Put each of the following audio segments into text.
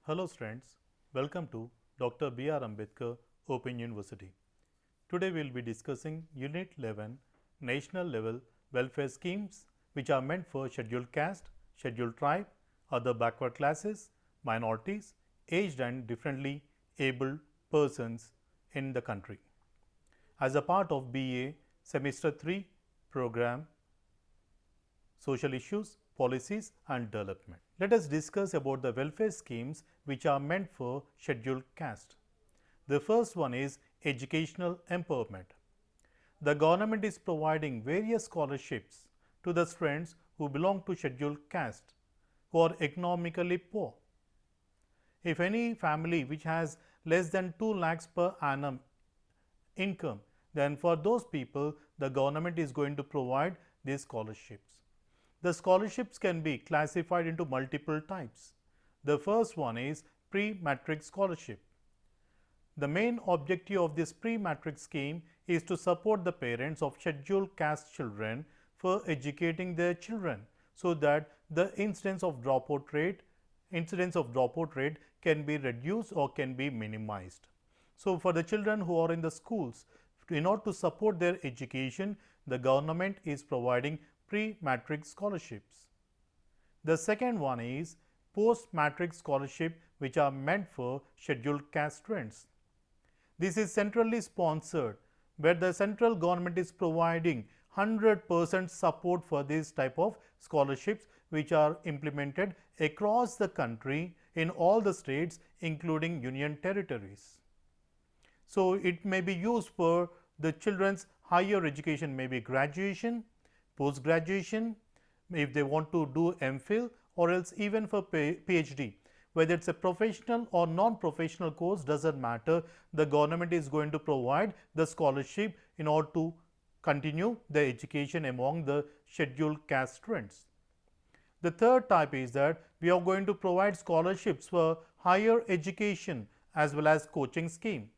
Hello students, welcome to Dr. B.R. Ambedkar Open University. Today we will be discussing Unit 11 National Level Welfare Schemes which are meant for scheduled caste, scheduled tribe, other backward classes, minorities, aged and differently abled persons in the country. As a part of BA Semester 3 program Social Issues, Policies and Development. Let us discuss about the welfare schemes which are meant for scheduled caste. The first one is educational empowerment. The government is providing various scholarships to the students who belong to scheduled caste who are economically poor. If any family which has less than 2 lakhs per annum income, then for those people the government is going to provide these scholarships. The scholarships can be classified into multiple types. The first one is pre-matric scholarship. The main objective of this pre-matric scheme is to support the parents of scheduled caste children for educating their children so that the incidence of dropout rate can be reduced or can be minimized. So, for the children who are in the schools, in order to support their education, the government is providing pre-matric scholarships. The second one is post-matric scholarship which are meant for scheduled caste students. This is centrally sponsored where the central government is providing 100% support for this type of scholarships which are implemented across the country in all the states including union territories. So, it may be used for the children's higher education, maybe graduation, post graduation, if they want to do MPhil or else even for PhD. Whether it is a professional or non-professional course does not matter, the government is going to provide the scholarship in order to continue the education among the scheduled caste students. The third type is that we are going to provide scholarships for higher education as well as coaching scheme.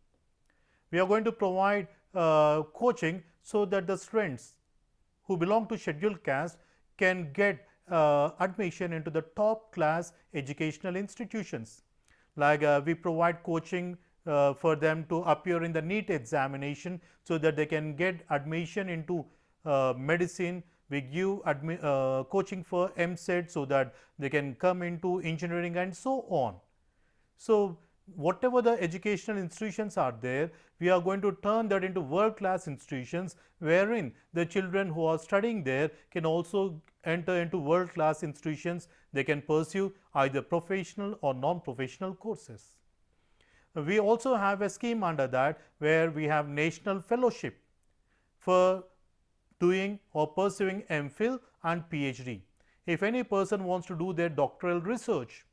We are going to provide coaching so that the students who belong to scheduled caste can get admission into the top class educational institutions. Like we provide coaching for them to appear in the NEET examination so that they can get admission into medicine. We give coaching for MSET so that they can come into engineering and so on. So, whatever the educational institutions are there, we are going to turn that into world class institutions wherein the children who are studying there can also enter into world class institutions. They can pursue either professional or non-professional courses. We also have a scheme under that where we have national fellowship for doing or pursuing MPhil and PhD. If any person wants to do their doctoral research,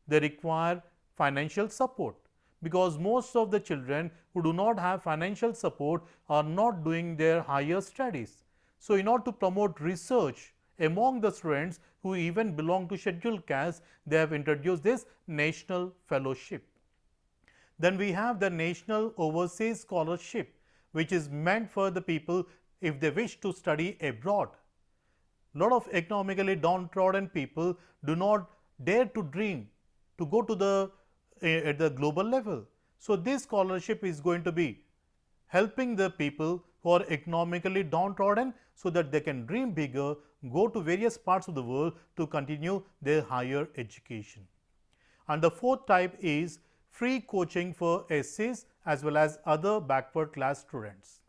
they require financial support, because most of the children who do not have financial support are not doing their higher studies. So, in order to promote research among the students who even belong to scheduled caste, they have introduced this national fellowship. Then we have the national overseas scholarship which is meant for the people if they wish to study abroad. Lot of economically downtrodden people do not dare to dream to go to the at the global level. So, this scholarship is going to be helping the people who are economically downtrodden so that they can dream bigger, go to various parts of the world to continue their higher education. And the fourth type is free coaching for SCs as well as other backward class students.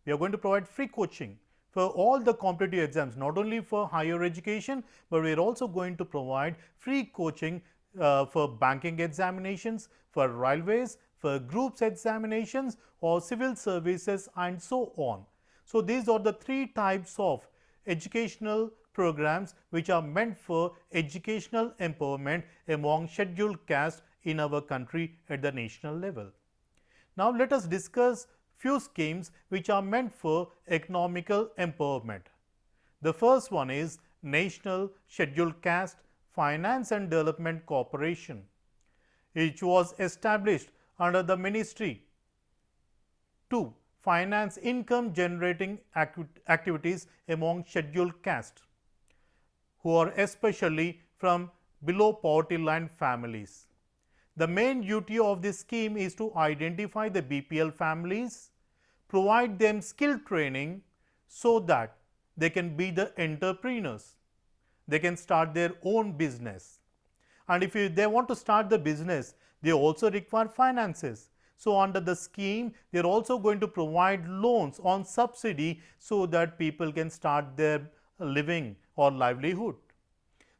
We are going to provide free coaching for all the competitive exams, not only for higher education, but we are also going to provide free coaching for banking examinations, for railways, for groups examinations or civil services and so on. So, these are the three types of educational programs which are meant for educational empowerment among scheduled caste in our country at the national level. Now, let us discuss few schemes which are meant for economical empowerment. The first one is National Scheduled Caste Finance and Development Corporation, which was established under the Ministry to finance income generating activities among scheduled caste who are especially from below poverty line families. The main duty of this scheme is to identify the BPL families, provide them skill training so that they can be the entrepreneurs. They can start their own business. And if they want to start the business, they also require finances. So, under the scheme, they are also going to provide loans on subsidy so that people can start their living or livelihood.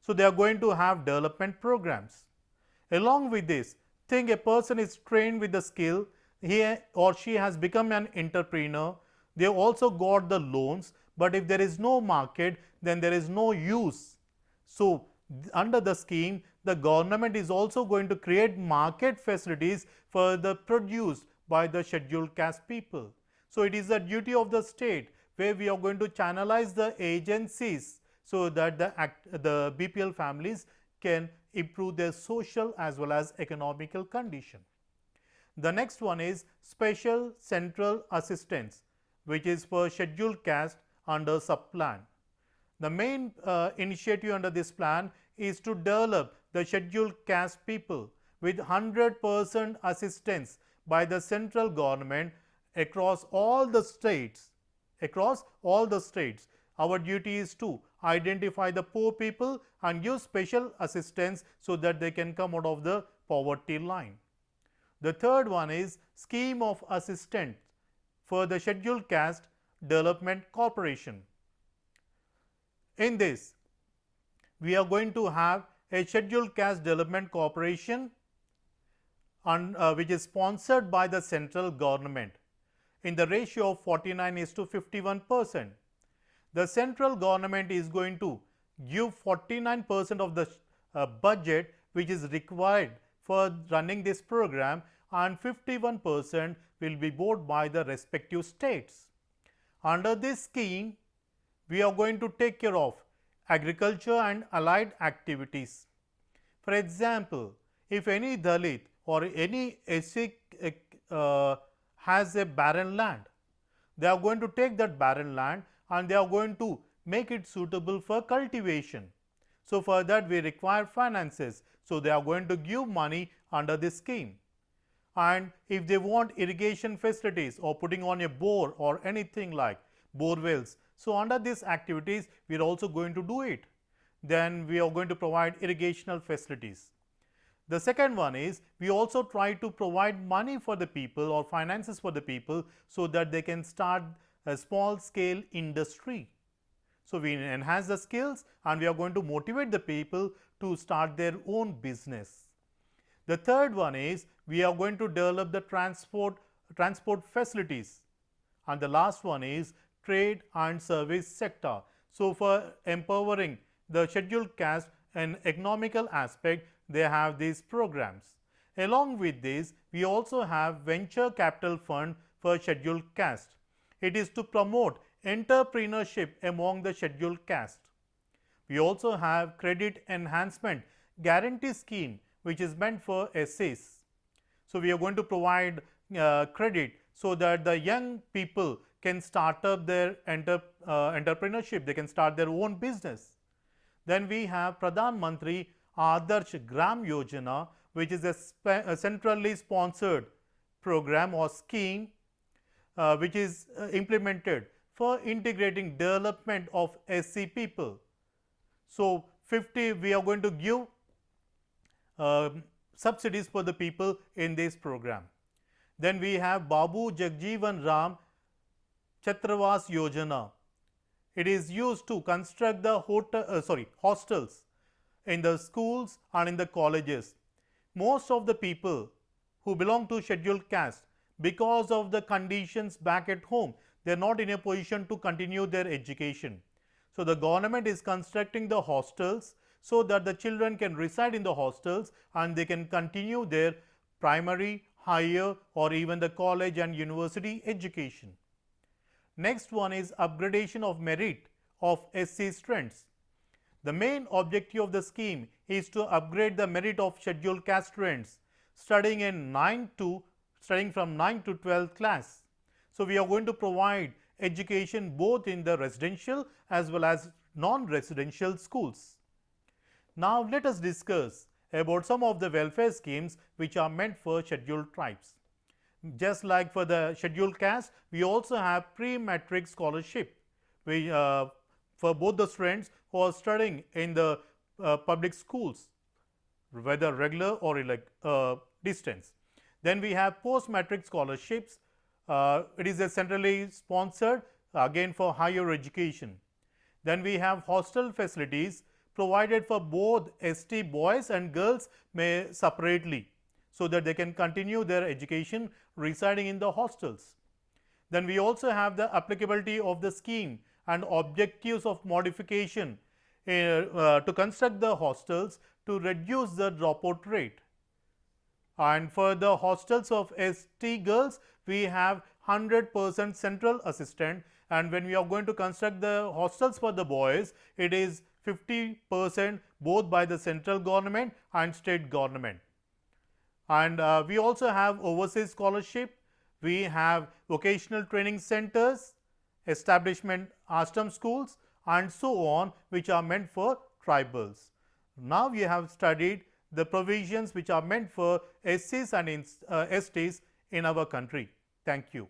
So, they are going to have development programs. Along with this, think a person is trained with the skill, he or she has become an entrepreneur, they also got the loans, but if there is no market, then there is no use. So, under the scheme, the government is also going to create market facilities for the produce by the scheduled caste people. So, it is the duty of the state where we are going to channelize the agencies so that the BPL families can improve their social as well as economical condition. The next one is special central assistance, which is for scheduled caste under sub-plan. The main initiative under this plan is to develop the scheduled caste people with 100% assistance by the central government across all the states. Our duty is to identify the poor people and give special assistance so that they can come out of the poverty line. The third one is scheme of assistance for the scheduled caste development corporation. In this, we are going to have a scheduled caste development corporation which is sponsored by the central government in the ratio of 49:51%. The central government is going to give 49% of the budget which is required for running this program, and 51% will be borne by the respective states. Under this scheme, we are going to take care of agriculture and allied activities. For example, if any Dalit or any SC has a barren land, they are going to take that barren land and they are going to make it suitable for cultivation. So, for that we require finances. So, they are going to give money under this scheme. And if they want irrigation facilities or putting on a bore or anything like bore wells, so under these activities we are also going to do it. Then we are going to provide irrigational facilities. The second one is we also try to provide money for the people or finances for the people so that they can start a small scale industry. So, we enhance the skills and we are going to motivate the people to start their own business. The third one is we are going to develop the transport facilities, and the last one is trade and service sector. So, for empowering the scheduled caste and economical aspect, they have these programs. Along with this, we also have venture capital fund for scheduled caste. It is to promote entrepreneurship among the scheduled caste. We also have credit enhancement guarantee scheme which is meant for SCs. So, we are going to provide credit so that the young people can start up their entrepreneurship, they can start their own business. Then we have Pradhan Mantri Adarsh Gram Yojana, which is a centrally sponsored program or scheme which is implemented for integrating development of SC people. So, 50 we are going to give subsidies for the people in this program. Then we have Babu Jagjeevan Ram Chhatravas Yojana. It is used to construct the hostels in the schools and in the colleges. Most of the people who belong to scheduled caste, because of the conditions back at home, they are not in a position to continue their education. So, the government is constructing the hostels so that the children can reside in the hostels and they can continue their primary, higher or even the college and university education. Next one is upgradation of merit of SC students. The main objective of the scheme is to upgrade the merit of scheduled caste students studying from 9 to 12th class. So, we are going to provide education both in the residential as well as non-residential schools. Now, let us discuss about some of the welfare schemes which are meant for scheduled tribes. Just like for the scheduled caste, we also have pre-matric scholarship for both the students who are studying in the public schools, whether regular or distance. Then we have post-matric scholarships. It is a centrally sponsored, again for higher education. Then we have hostel facilities provided for both ST boys and girls may separately, so that they can continue their education residing in the hostels. Then we also have the applicability of the scheme and objectives of modification to construct the hostels to reduce the dropout rate. And for the hostels of ST girls, we have 100% central assistant, and when we are going to construct the hostels for the boys, it is 50% both by the central government and state government. And we also have overseas scholarship, we have vocational training centers, establishment ashram schools, and so on, which are meant for tribals. Now we have studied the provisions which are meant for SCs and STs in our country. Thank you.